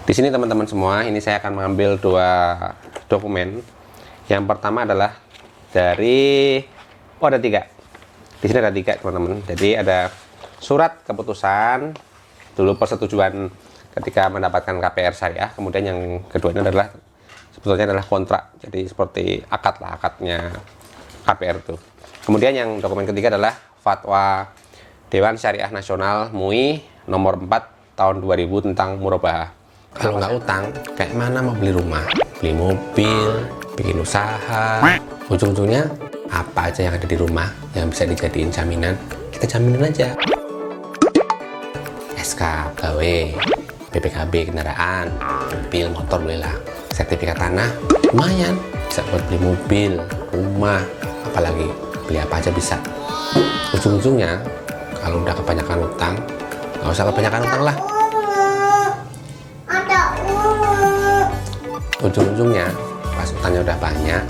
Di sini teman-teman semua, ini saya akan mengambil dua dokumen. Yang pertama adalah dari, ada tiga. Di sini ada tiga teman-teman. Jadi ada surat keputusan dulu persetujuan ketika mendapatkan KPR Syariah. Kemudian yang kedua ini adalah sebetulnya adalah kontrak. Jadi seperti akad lah, akadnya KPR itu. Kemudian yang dokumen ketiga adalah fatwa Dewan Syariah Nasional MUI nomor 4 tahun 2000 tentang murabahah. Kalau nggak utang, kayak mana mau beli rumah, beli mobil, bikin usaha, ujung-ujungnya apa aja yang ada di rumah yang bisa dijadiin jaminan, kita jaminin aja. SK, gawe, BPKB kendaraan, mobil, motor boleh lah. Sertifikat tanah, lumayan, bisa buat beli mobil, rumah, apalagi beli apa aja bisa. Ujung-ujungnya, kalau udah kebanyakan utang, nggak usah kebanyakan utang lah. Ujung-ujungnya pas utangnya udah banyak,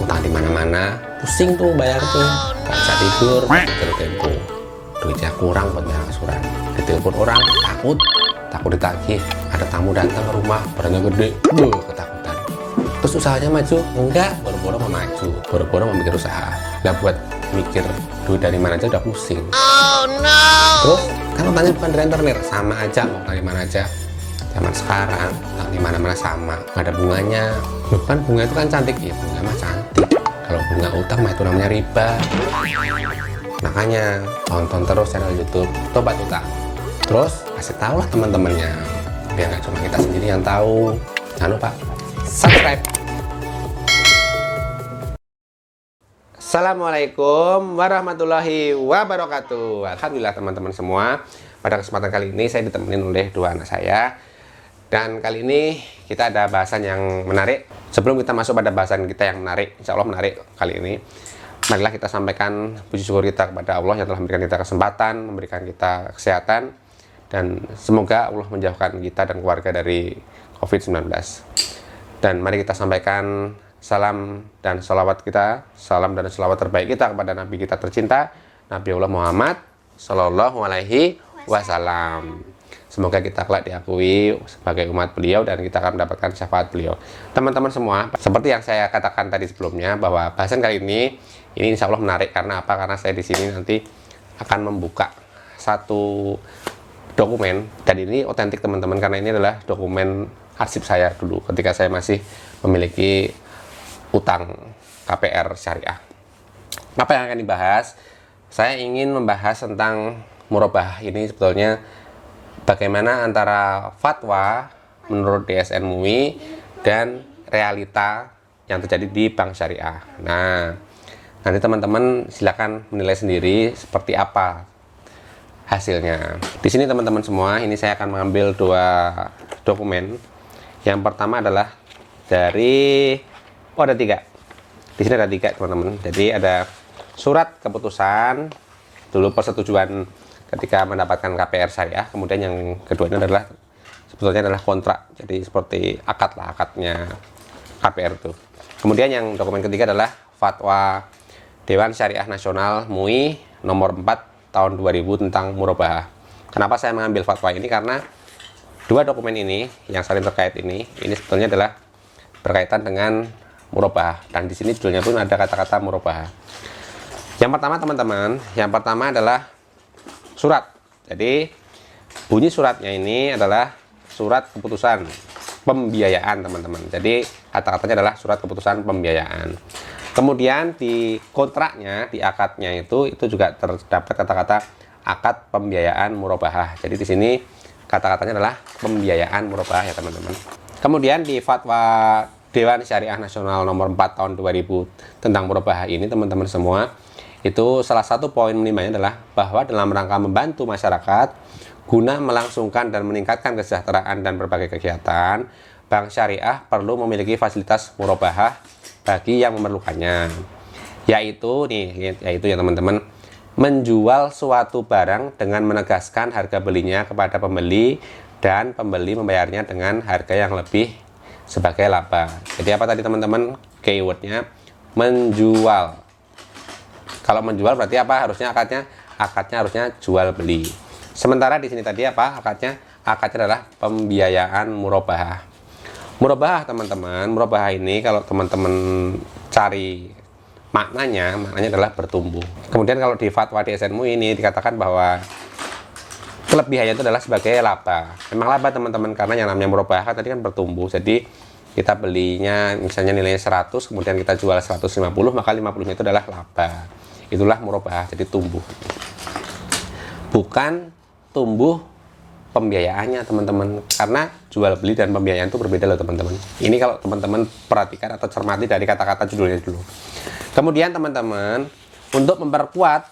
utang di mana-mana, pusing tuh bayar tuh, nggak bisa tidur, cari tempo, duitnya kurang buat bayar angsuran, ditelepon orang takut ditagih, ada tamu datang ke rumah, barangnya gede, ketakutan. Terus usahanya maju? Enggak, boro-boro mau maju, boro-boro mau mikir usaha, nggak buat mikir duit dari mana aja udah pusing. Oh no! Terus kan utangnya bukan rentenir, sama aja mau dari mana aja. Zaman sekarang, di mana-mana sama, nggak ada bunganya. Loh, kan bunga itu kan cantik, ya bunga mah cantik. Kalau bunga utang mah itu namanya riba. Makanya tonton terus channel YouTube Tobat Utang. Terus kasih tahu lah teman-temannya, biar nggak cuma kita sendiri yang tahu. Jangan lupa subscribe. Assalamualaikum warahmatullahi wabarakatuh. Alhamdulillah teman-teman semua. Pada kesempatan kali ini saya ditemenin oleh dua anak saya. Dan kali ini kita ada bahasan yang menarik. Sebelum kita masuk pada bahasan kita yang menarik, insya Allah menarik kali ini, marilah kita sampaikan puji syukur kita kepada Allah yang telah memberikan kita kesempatan, memberikan kita kesehatan, dan semoga Allah menjauhkan kita dan keluarga dari COVID-19. Dan mari kita sampaikan salam dan salawat kita, salam dan salawat terbaik kita kepada Nabi kita tercinta, Nabi Allah Muhammad Sallallahu Alaihi Wasallam. Semoga kita kelak diakui sebagai umat beliau dan kita akan mendapatkan syafaat beliau. Teman-teman semua, seperti yang saya katakan tadi sebelumnya, bahwa bahasan kali ini insya Allah menarik. Karena apa? Karena saya di sini nanti akan membuka satu dokumen, dan ini otentik teman-teman, karena ini adalah dokumen arsip saya dulu ketika saya masih memiliki utang KPR Syariah. Apa yang akan dibahas? Saya ingin membahas tentang murabahah ini sebetulnya bagaimana antara fatwa menurut DSN MUI dan realita yang terjadi di bank syariah. Nah, nanti teman-teman silakan menilai sendiri seperti apa hasilnya. Di sini teman-teman semua, ini saya akan mengambil dua dokumen. Yang pertama adalah dari, ada tiga. Di sini ada tiga teman-teman. Jadi ada surat keputusan dulu persetujuan ketika mendapatkan KPR Syariah. Kemudian yang kedua ini adalah sebetulnya adalah kontrak. Jadi seperti akad lah, akadnya KPR itu. Kemudian yang dokumen ketiga adalah fatwa Dewan Syariah Nasional MUI nomor 4 tahun 2000 tentang murabahah. Kenapa saya mengambil fatwa ini? Karena dua dokumen ini yang saling terkait ini sebetulnya adalah berkaitan dengan murabahah, dan di sini judulnya pun ada kata-kata murabahah. Yang pertama teman-teman, yang pertama adalah surat. Jadi bunyi suratnya ini adalah surat keputusan pembiayaan teman-teman. Jadi kata-katanya adalah surat keputusan pembiayaan. Kemudian di kontraknya, di akadnya itu juga terdapat kata-kata akad pembiayaan murabahah. Jadi di sini kata-katanya adalah pembiayaan murabahah ya teman-teman. Kemudian di fatwa Dewan Syariah Nasional nomor 4 tahun 2000 tentang murabahah ini teman-teman semua, itu salah satu poin menimanya adalah bahwa dalam rangka membantu masyarakat guna melangsungkan dan meningkatkan kesejahteraan dan berbagai kegiatan, bank syariah perlu memiliki fasilitas murabahah bagi yang memerlukannya, yaitu ya teman-teman, menjual suatu barang dengan menegaskan harga belinya kepada pembeli dan pembeli membayarnya dengan harga yang lebih sebagai laba. Jadi apa tadi teman-teman keywordnya? Menjual. Kalau menjual berarti apa? Harusnya akadnya harusnya jual beli. Sementara di sini tadi apa? Akadnya akadnya adalah pembiayaan murabahah. Murabahah teman-teman, murabahah ini kalau teman-teman cari maknanya adalah bertumbuh. Kemudian kalau di fatwa DSN MUI ini dikatakan bahwa kelebihannya itu adalah sebagai laba. Memang laba teman-teman, karena yang namanya murabahah kan tadi kan bertumbuh. Jadi kita belinya misalnya nilainya 100, kemudian kita jual 150, maka 50-nya itu adalah laba. Itulah murabahah, jadi tumbuh. Bukan tumbuh pembiayaannya teman-teman, karena jual beli dan pembiayaan itu berbeda loh teman-teman. Ini kalau teman-teman perhatikan atau cermati dari kata-kata judulnya dulu. Kemudian teman-teman, untuk memperkuat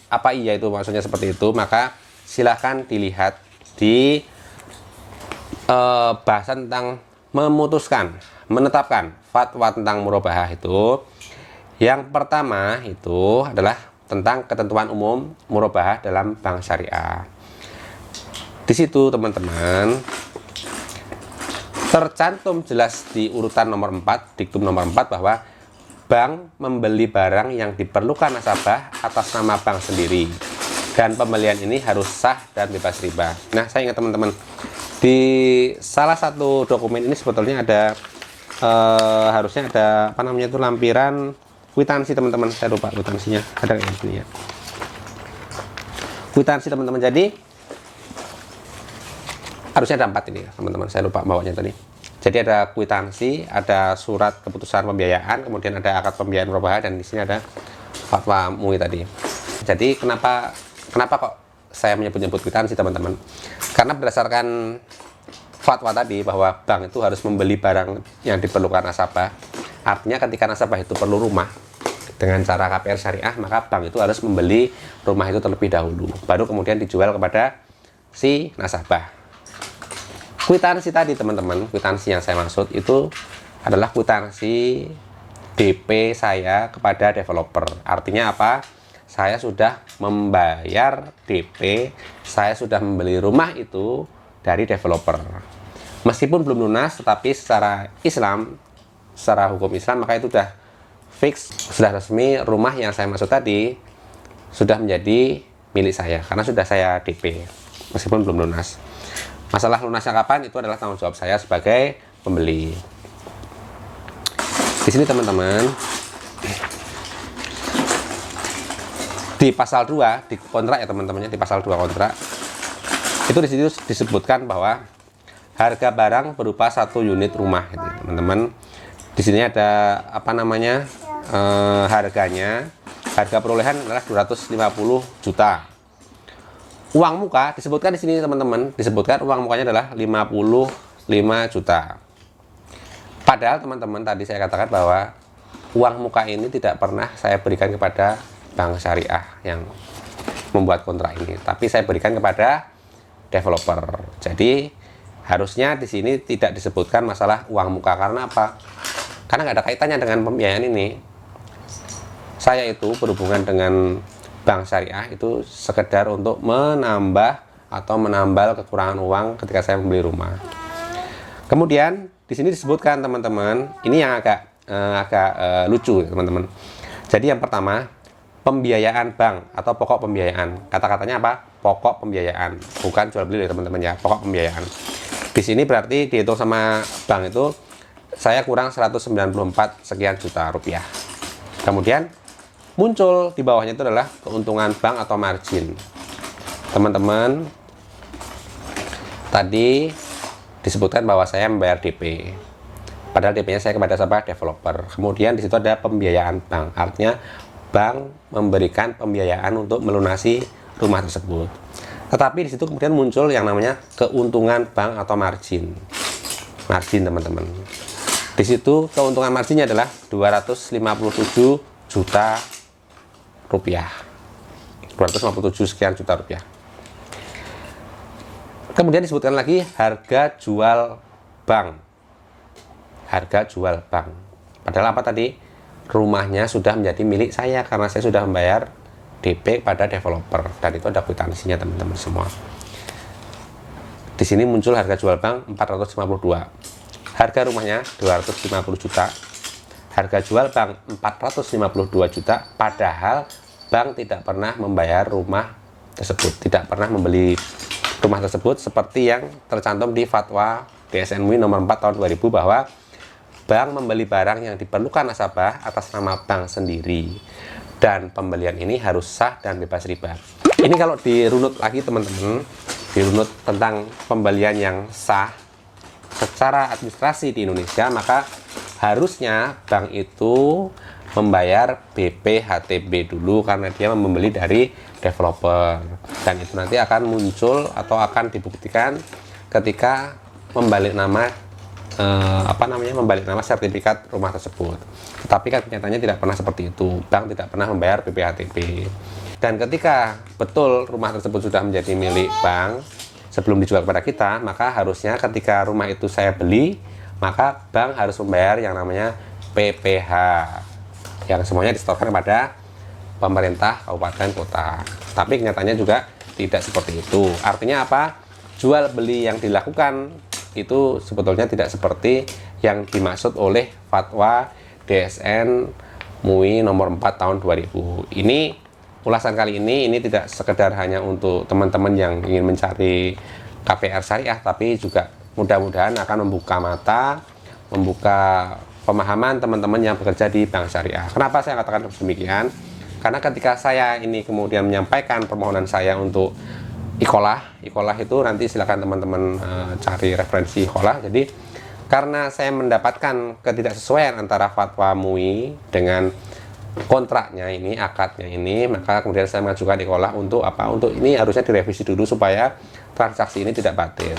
apa iya itu maksudnya seperti itu, maka silahkan dilihat di bahasan tentang menetapkan fatwa tentang murabahah itu. Yang pertama itu adalah tentang ketentuan umum murabahah dalam bank syariah. Di situ teman-teman tercantum jelas di urutan nomor 4, diktum nomor 4, bahwa bank membeli barang yang diperlukan nasabah atas nama bank sendiri, dan pembelian ini harus sah dan bebas riba. Nah, saya ingat teman-teman, di salah satu dokumen ini sebetulnya ada harusnya ada apa namanya itu, lampiran kwitansi teman-teman. Saya lupa kwitansinya, ada kayak gini ya, kwitansi teman-teman. Jadi harusnya ada 4 ini teman-teman, saya lupa bawanya tadi. Jadi ada kwitansi, ada surat keputusan pembiayaan, kemudian ada akad pembiayaan murabahah, dan di sini ada fatwa MUI tadi. Jadi kenapa kok saya menyebut kwitansi teman-teman? Karena berdasarkan fatwa tadi bahwa bank itu harus membeli barang yang diperlukan nasabah. Artinya ketika nasabah itu perlu rumah dengan cara KPR syariah, maka bank itu harus membeli rumah itu terlebih dahulu, baru kemudian dijual kepada si nasabah. Kwitansi tadi teman-teman, kwitansi yang saya maksud itu adalah kwitansi DP saya kepada developer. Artinya apa? Saya sudah membayar DP, saya sudah membeli rumah itu dari developer. Meskipun belum lunas, tetapi secara Islam, secara hukum Islam, maka itu sudah fix, sudah resmi, rumah yang saya maksud tadi sudah menjadi milik saya karena sudah saya DP meskipun belum lunas. Masalah lunasnya kapan itu adalah tanggung jawab saya sebagai pembeli. Di sini teman-teman, di pasal 2 di kontrak ya teman-temannya, di pasal 2 kontrak itu di situ disebutkan bahwa harga barang berupa 1 unit rumah gitu, teman-teman. Di sini ada apa namanya, harganya, harga perolehan adalah 250 juta. Uang muka disebutkan di sini teman-teman, disebutkan uang mukanya adalah 55 juta. Padahal teman-teman tadi saya katakan bahwa uang muka ini tidak pernah saya berikan kepada bank syariah yang membuat kontrak ini, tapi saya berikan kepada developer. Jadi harusnya di sini tidak disebutkan masalah uang muka. Karena apa? Karena nggak ada kaitannya dengan pembiayaan ini. Saya itu berhubungan dengan bank syariah itu sekedar untuk menambah atau menambal kekurangan uang ketika saya membeli rumah. Kemudian di sini disebutkan teman-teman, ini yang agak lucu teman-teman. Jadi yang pertama, pembiayaan bank atau pokok pembiayaan. Kata-katanya apa? Pokok pembiayaan, bukan jual beli teman-teman ya, pokok pembiayaan. Di sini berarti dihitung sama bank itu saya kurang 194 sekian juta rupiah. Kemudian muncul di bawahnya itu adalah keuntungan bank atau margin. Teman-teman, tadi disebutkan bahwa saya membayar DP. Padahal DP-nya saya kepada siapa? Developer. Kemudian di situ ada pembiayaan bank. Artinya bank memberikan pembiayaan untuk melunasi rumah tersebut. Tetapi di situ kemudian muncul yang namanya keuntungan bank atau margin. Margin teman-teman. Di situ keuntungan marginnya adalah 257 juta rupiah, 257 sekian juta rupiah. Kemudian disebutkan lagi harga jual bank. Harga jual bank. Padahal apa tadi? Rumahnya sudah menjadi milik saya karena saya sudah membayar DP pada developer, dan itu ada kwitansinya teman-teman semua. Di sini muncul harga jual bank 452. Harga rumahnya 250 juta. Harga jual bank 452 juta, padahal bank tidak pernah membayar rumah tersebut, tidak pernah membeli rumah tersebut seperti yang tercantum di Fatwa DSN MUI nomor 4 tahun 2000 bahwa bank membeli barang yang diperlukan nasabah atas nama bank sendiri dan pembelian ini harus sah dan bebas riba. Ini kalau dirunut lagi teman-teman, dirunut tentang pembelian yang sah secara administrasi di Indonesia, maka harusnya bank itu membayar BPHTB dulu karena dia membeli dari developer, dan itu nanti akan muncul atau akan dibuktikan ketika membalik nama membalik nama sertifikat rumah tersebut. Tetapi kan kenyataannya tidak pernah seperti itu. Bank tidak pernah membayar BPHTB. Dan ketika betul rumah tersebut sudah menjadi milik bank sebelum dijual kepada kita, maka harusnya ketika rumah itu saya beli, maka bank harus membayar yang namanya PPH, yang semuanya disetorkan kepada pemerintah kabupaten kota. Tapi kenyataannya juga tidak seperti itu. Artinya apa? Jual beli yang dilakukan itu sebetulnya tidak seperti yang dimaksud oleh Fatwa DSN MUI nomor 4 tahun 2000. Ini ulasan kali ini tidak sekedar hanya untuk teman-teman yang ingin mencari KPR syariah, tapi juga mudah-mudahan akan membuka mata, membuka pemahaman teman-teman yang bekerja di bank syariah. Kenapa saya katakan demikian? Karena ketika saya ini kemudian menyampaikan permohonan saya untuk Iqolah itu nanti silakan teman-teman cari referensi Iqolah. Jadi karena saya mendapatkan ketidaksesuaian antara fatwa MUI dengan kontraknya ini, akadnya ini, maka kemudian saya mengajukan Iqolah untuk apa? Untuk ini harusnya direvisi dulu supaya transaksi ini tidak batil.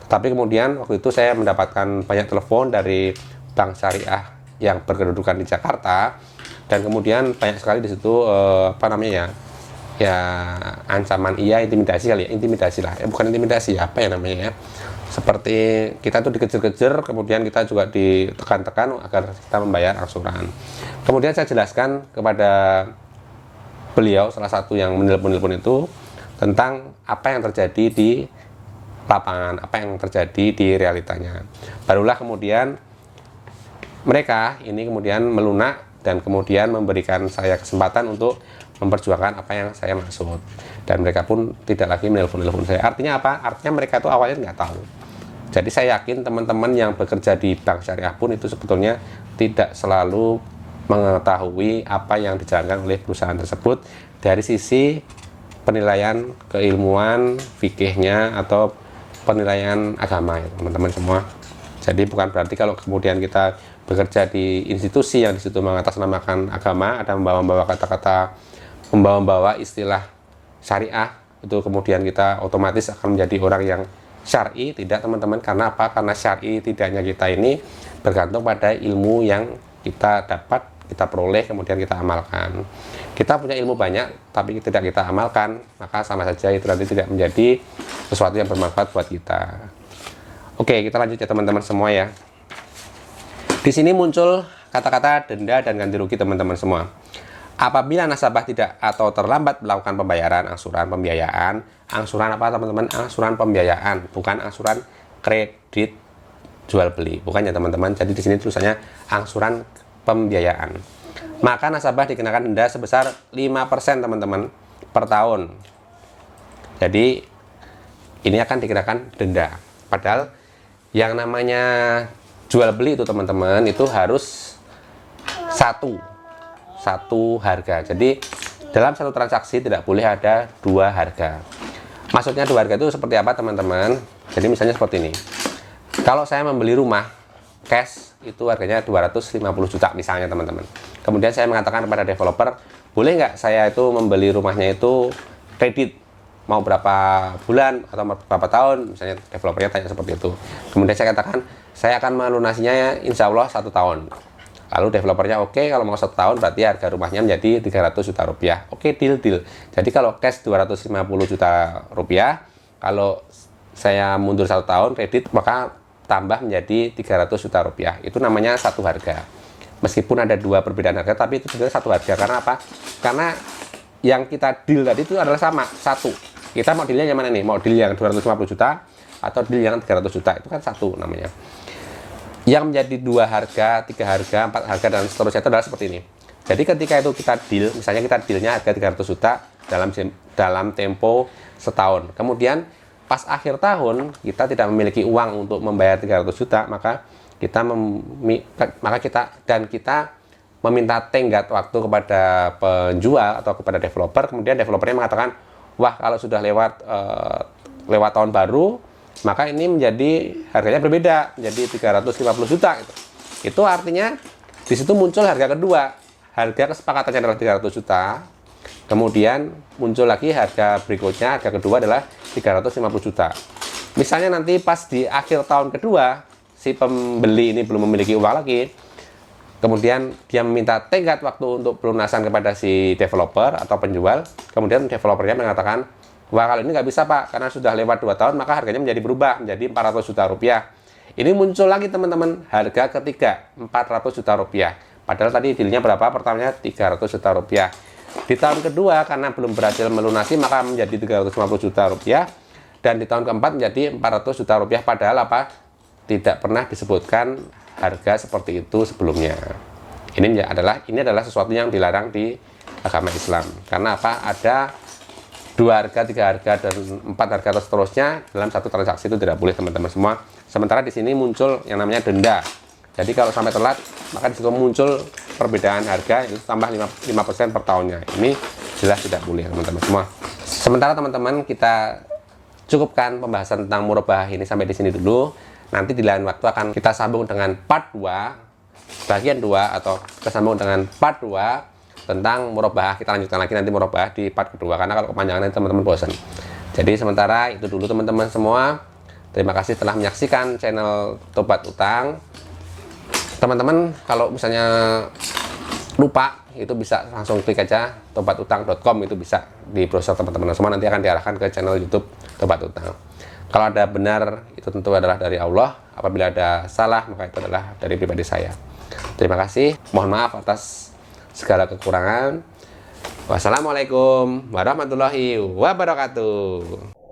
Tapi kemudian waktu itu saya mendapatkan banyak telepon dari bank syariah yang berkedudukan di Jakarta, dan kemudian banyak sekali di situ ancaman, intimidasi kali ya, intimidasi lah, bukan intimidasi, apa ya namanya ya, seperti kita tuh dikejar-kejar, kemudian kita juga ditekan-tekan agar kita membayar angsuran. Kemudian saya jelaskan kepada beliau, salah satu yang menelpon itu, tentang apa yang terjadi di lapangan, apa yang terjadi di realitanya. Barulah kemudian mereka ini kemudian melunak dan kemudian memberikan saya kesempatan untuk memperjuangkan apa yang saya maksud, dan mereka pun tidak lagi menelpon saya. Artinya apa? Artinya mereka itu awalnya nggak tahu. Jadi saya yakin teman-teman yang bekerja di bank syariah pun itu sebetulnya tidak selalu mengetahui apa yang dijalankan oleh perusahaan tersebut dari sisi penilaian keilmuan fikihnya atau penilaian agama ya teman-teman semua. Jadi bukan berarti kalau kemudian kita bekerja di institusi yang disitu mengatasnamakan agama, ada membawa kata-kata, membawa istilah syariah, itu kemudian kita otomatis akan menjadi orang yang syar'i. Tidak teman-teman, karena apa? Karena syar'i tidaknya kita ini bergantung pada ilmu yang kita dapat, kita peroleh, kemudian kita amalkan. Kita punya ilmu banyak tapi tidak kita amalkan, maka sama saja itu nanti tidak menjadi sesuatu yang bermanfaat buat kita. Oke, kita lanjut ya teman-teman semua ya. Di sini muncul kata-kata denda dan ganti rugi teman-teman semua. Apabila nasabah tidak atau terlambat melakukan pembayaran angsuran pembiayaan, angsuran apa teman-teman? Angsuran pembiayaan, bukan angsuran kredit jual beli, bukan ya teman-teman. Jadi di sini tulisannya angsuran pembiayaan. Maka nasabah dikenakan denda sebesar 5% teman-teman per tahun. Jadi ini akan dikenakan denda. Padahal yang namanya jual beli itu teman-teman itu harus satu harga. Jadi dalam satu transaksi tidak boleh ada dua harga. Maksudnya dua harga itu seperti apa teman-teman? Jadi misalnya seperti ini. Kalau saya membeli rumah cash itu harganya 250 juta misalnya teman-teman. Kemudian saya mengatakan kepada developer, boleh nggak saya itu membeli rumahnya itu kredit, mau berapa bulan atau berapa tahun, misalnya developernya tanya seperti itu. Kemudian saya katakan saya akan melunasinya ya, insya Allah 1 tahun. Lalu developernya oke, kalau mau 1 tahun berarti harga rumahnya menjadi 300 juta rupiah. Oke, deal. Jadi kalau cash 250 juta rupiah, kalau saya mundur 1 tahun kredit, maka tambah menjadi 300 juta rupiah. Itu namanya satu harga. Meskipun ada dua perbedaan harga, tapi itu sebenarnya satu harga. Karena apa? Karena yang kita deal tadi itu adalah sama, satu. Kita mau dealnya yang mana nih? Mau deal yang 250 juta atau deal yang 300 juta? Itu kan satu namanya. Yang menjadi dua harga, 3 harga, 4 harga, dan seterusnya itu adalah seperti ini. Jadi ketika itu kita deal, misalnya kita dealnya harga 300 juta dalam tempo setahun. Kemudian pas akhir tahun kita tidak memiliki uang untuk membayar 300 juta, maka kita meminta tenggat waktu kepada penjual atau kepada developer. Kemudian developernya mengatakan, wah kalau sudah lewat tahun baru, maka ini menjadi harganya berbeda, menjadi 350 juta gitu. Itu artinya di situ muncul harga kedua. Harga kesepakatannya adalah 300 juta. Kemudian muncul lagi harga berikutnya, harga kedua adalah 350 juta. Misalnya nanti pas di akhir tahun kedua, si pembeli ini belum memiliki uang lagi, kemudian dia meminta tenggat waktu untuk pelunasan kepada si developer atau penjual. Kemudian developernya mengatakan, wah kalau ini nggak bisa Pak, karena sudah lewat 2 tahun, maka harganya menjadi berubah, menjadi 400 juta rupiah. Ini muncul lagi teman-teman, harga ketiga, 400 juta rupiah. Padahal tadi dealnya berapa? Pertamanya 300 juta rupiah. Di tahun kedua, karena belum berhasil melunasi, maka menjadi 350 juta rupiah. Dan di tahun keempat menjadi 400 juta rupiah. Padahal apa? Tidak pernah disebutkan harga seperti itu sebelumnya. Ini adalah sesuatu yang dilarang di agama Islam. Karena apa? Ada 2 harga, 3 harga, dan 4 harga seterusnya dalam satu transaksi itu tidak boleh teman-teman semua. Sementara di sini muncul yang namanya denda. Jadi kalau sampai telat, maka di situ muncul perbedaan harga itu tambah 5% per tahunnya. Ini jelas tidak boleh teman-teman semua. Sementara teman-teman kita cukupkan pembahasan tentang murabahah ini sampai di sini dulu. Nanti di lain waktu akan kita sambung dengan part 2, bagian 2, atau kita sambung dengan part 2 tentang murabahah. Kita lanjutkan lagi nanti murabahah di part kedua, karena kalau kepanjangan nanti teman-teman bosan. Jadi sementara itu dulu teman-teman semua. Terima kasih telah menyaksikan channel Tobat Utang. Teman-teman kalau misalnya lupa, itu bisa langsung klik aja tobatutang.com, itu bisa di browser teman-teman semua, nanti akan diarahkan ke channel YouTube Tobat Utang. Kalau ada benar, itu tentu adalah dari Allah. Apabila ada salah, maka itu adalah dari pribadi saya. Terima kasih, mohon maaf atas segala kekurangan. Wassalamualaikum warahmatullahi wabarakatuh.